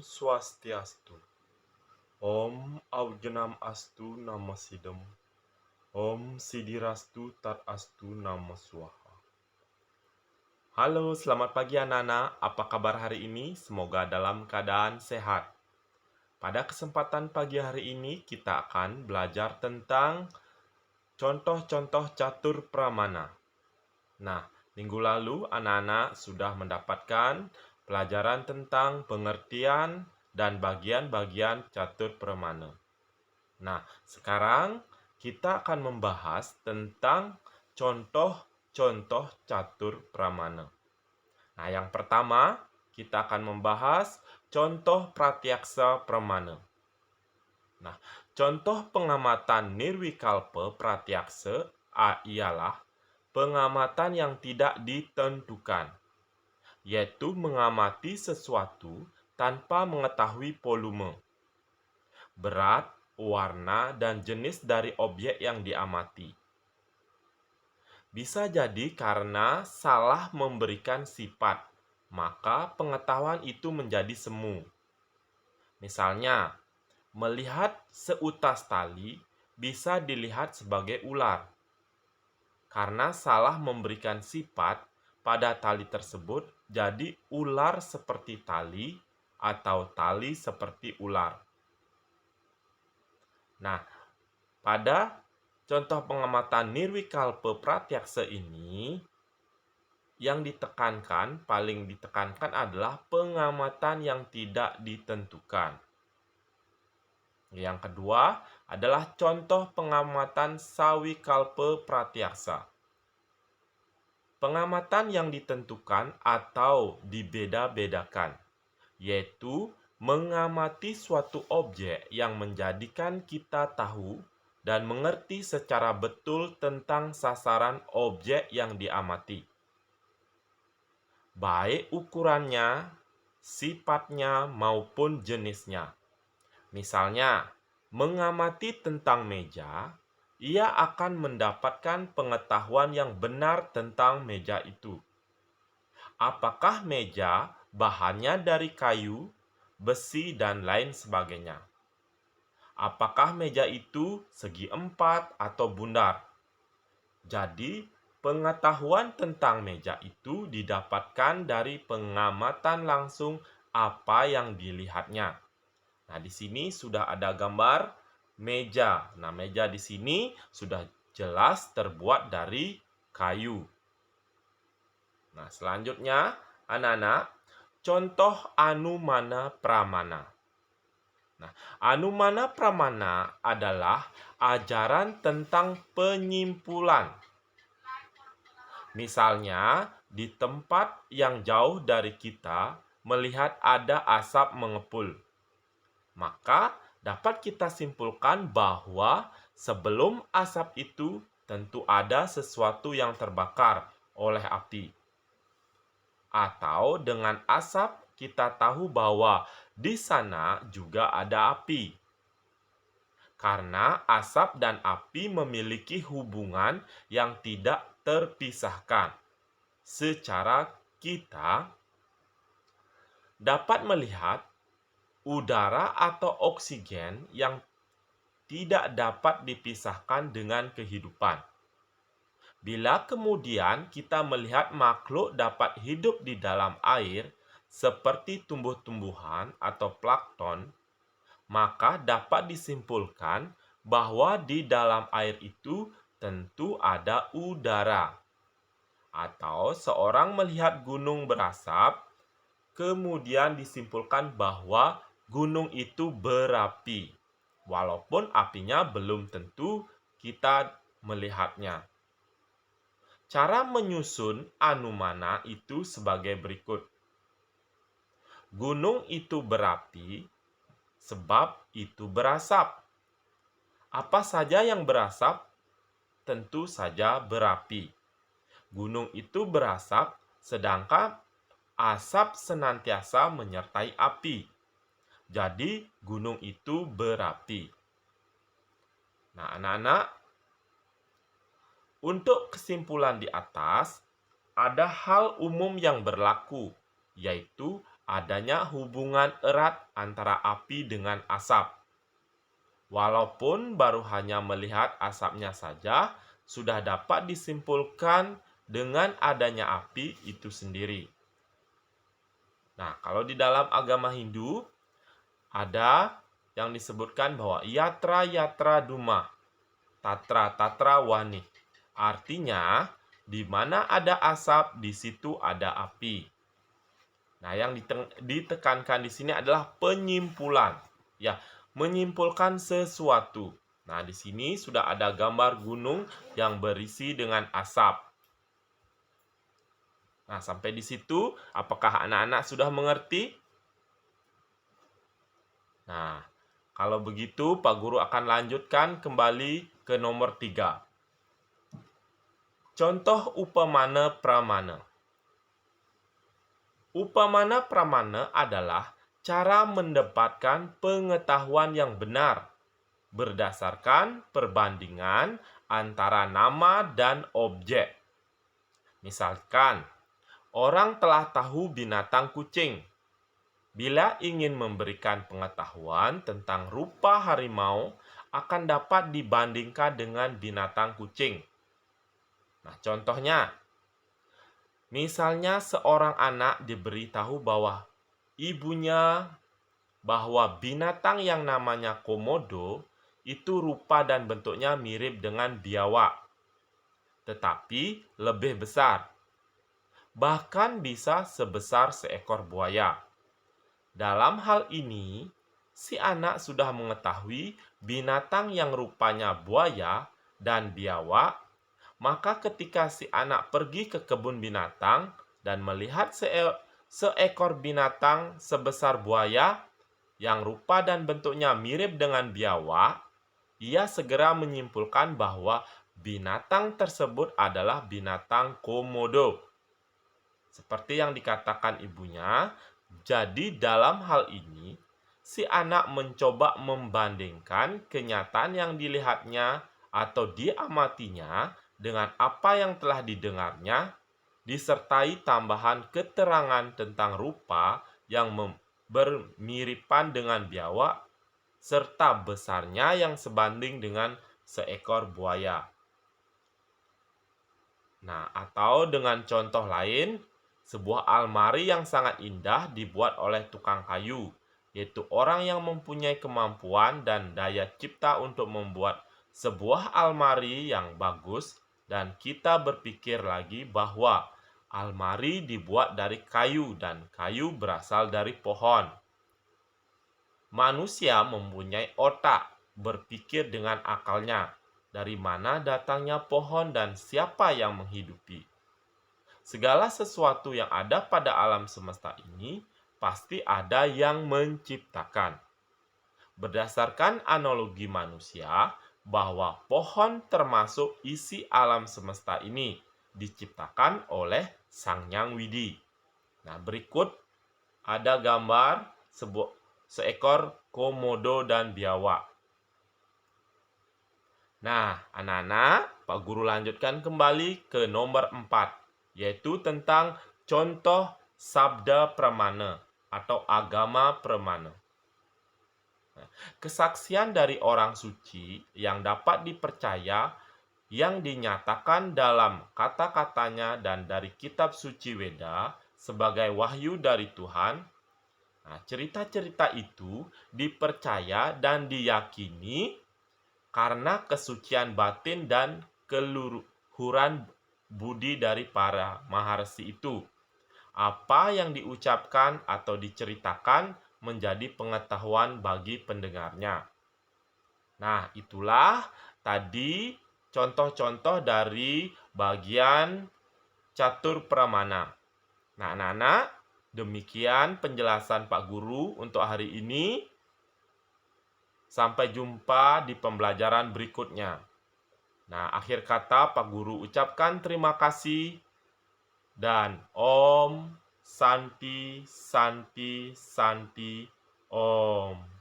Swastiastu. Om Augenam Astu Nama Sidem. Om Sidirastu Tat Astu Nama Swaha. Halo, selamat pagi anak-anak. Apa kabar hari ini? Semoga dalam keadaan sehat. Pada kesempatan pagi hari ini kita akan belajar tentang contoh-contoh catur pramana. Nah, minggu lalu anak-anak sudah mendapatkan pelajaran tentang pengertian dan bagian-bagian catur pramana. Nah, sekarang kita akan membahas tentang contoh-contoh catur pramana. Nah, yang pertama kita akan membahas contoh pratyaksa pramana. Nah, contoh pengamatan nirwikalpa pratyaksa ialah pengamatan yang tidak ditentukan, yaitu mengamati sesuatu tanpa mengetahui volume, berat, warna, dan jenis dari objek yang diamati. Bisa jadi karena salah memberikan sifat, maka pengetahuan itu menjadi semu. Misalnya, melihat seutas tali bisa dilihat sebagai ular. Karena salah memberikan sifat pada tali tersebut, jadi ular seperti tali atau tali seperti ular. Nah, pada contoh pengamatan nirwikalpa pratyaksa ini, yang paling ditekankan adalah pengamatan yang tidak ditentukan. Yang kedua adalah contoh pengamatan sawikalpa pratyaksa. Pengamatan yang ditentukan atau dibeda-bedakan, yaitu mengamati suatu objek yang menjadikan kita tahu dan mengerti secara betul tentang sasaran objek yang diamati, baik ukurannya, sifatnya, maupun jenisnya. Misalnya, mengamati tentang meja, ia akan mendapatkan pengetahuan yang benar tentang meja itu. Apakah meja bahannya dari kayu, besi, dan lain sebagainya? Apakah meja itu segi empat atau bundar? Jadi, pengetahuan tentang meja itu didapatkan dari pengamatan langsung apa yang dilihatnya. Nah, di sini sudah ada gambar meja. Nah, meja di sini sudah jelas terbuat dari kayu. Nah, selanjutnya, anak-anak, contoh anumana pramana. Nah, anumana pramana adalah ajaran tentang penyimpulan. Misalnya, di tempat yang jauh dari kita melihat ada asap mengepul. Maka dapat kita simpulkan bahwa sebelum asap itu tentu ada sesuatu yang terbakar oleh api. Atau dengan asap kita tahu bahwa di sana juga ada api. Karena asap dan api memiliki hubungan yang tidak terpisahkan. Secara kita dapat melihat udara atau oksigen yang tidak dapat dipisahkan dengan kehidupan. Bila kemudian kita melihat makhluk dapat hidup di dalam air seperti tumbuh-tumbuhan atau plankton, maka dapat disimpulkan bahwa di dalam air itu tentu ada udara. Atau seorang melihat gunung berasap, kemudian disimpulkan bahwa gunung itu berapi, walaupun apinya belum tentu kita melihatnya. Cara menyusun anumana itu sebagai berikut. Gunung itu berapi sebab itu berasap. Apa saja yang berasap? Tentu saja berapi. Gunung itu berasap sedangkan asap senantiasa menyertai api. Jadi gunung itu berapi. Nah, anak-anak, untuk kesimpulan di atas, ada hal umum yang berlaku, yaitu adanya hubungan erat antara api dengan asap. Walaupun baru hanya melihat asapnya saja, sudah dapat disimpulkan dengan adanya api itu sendiri. Nah, kalau di dalam agama Hindu, ada yang disebutkan bahwa yatra yatra duma, tatra tatra wani. Artinya, di mana ada asap, di situ ada api. Nah, yang ditekankan di sini adalah penyimpulan. Ya, menyimpulkan sesuatu. Nah, di sini sudah ada gambar gunung yang berisi dengan asap. Nah, sampai di situ, apakah anak-anak sudah mengerti? Nah, kalau begitu, Pak Guru akan lanjutkan kembali ke nomor 3. Contoh upamana pramana. Upamana pramana adalah cara mendapatkan pengetahuan yang benar berdasarkan perbandingan antara nama dan objek. Misalkan, orang telah tahu binatang kucing. Bila ingin memberikan pengetahuan tentang rupa harimau, akan dapat dibandingkan dengan binatang kucing. Nah, contohnya, misalnya seorang anak diberitahu bahwa ibunya bahwa binatang yang namanya komodo itu rupa dan bentuknya mirip dengan biawak, tetapi lebih besar. Bahkan bisa sebesar seekor buaya. Dalam hal ini, si anak sudah mengetahui binatang yang rupanya buaya dan biawak, maka ketika si anak pergi ke kebun binatang dan melihat seekor binatang sebesar buaya yang rupa dan bentuknya mirip dengan biawak, ia segera menyimpulkan bahwa binatang tersebut adalah binatang komodo. Seperti yang dikatakan ibunya, jadi dalam hal ini, si anak mencoba membandingkan kenyataan yang dilihatnya atau diamatinya dengan apa yang telah didengarnya, disertai tambahan keterangan tentang rupa yang bermiripan dengan biawak, serta besarnya yang sebanding dengan seekor buaya. Nah, atau dengan contoh lain, sebuah almari yang sangat indah dibuat oleh tukang kayu, yaitu orang yang mempunyai kemampuan dan daya cipta untuk membuat sebuah almari yang bagus, dan kita berpikir lagi bahwa almari dibuat dari kayu dan kayu berasal dari pohon. Manusia mempunyai otak, berpikir dengan akalnya. Dari mana datangnya pohon dan siapa yang menghidupi? Segala sesuatu yang ada pada alam semesta ini pasti ada yang menciptakan. Berdasarkan analogi manusia, bahwa pohon termasuk isi alam semesta ini diciptakan oleh Sang Hyang Widi. Nah, berikut ada gambar seekor komodo dan biawak. Nah, anak-anak, Pak Guru lanjutkan kembali ke nomor 4. Yaitu tentang contoh sabda pramana atau agama pramana. Kesaksian dari orang suci yang dapat dipercaya yang dinyatakan dalam kata-katanya dan dari kitab suci Weda sebagai wahyu dari Tuhan. Nah, cerita-cerita itu dipercaya dan diyakini karena kesucian batin dan keluhuran budi dari para maharsi itu. Apa yang diucapkan atau diceritakan menjadi pengetahuan bagi pendengarnya. Nah, itulah tadi contoh-contoh dari bagian catur pramana. Nah, anak-anak, demikian penjelasan Pak Guru untuk hari ini. Sampai jumpa di pembelajaran berikutnya. Nah, akhir kata Pak Guru ucapkan terima kasih dan Om Santi Santi Santi Om.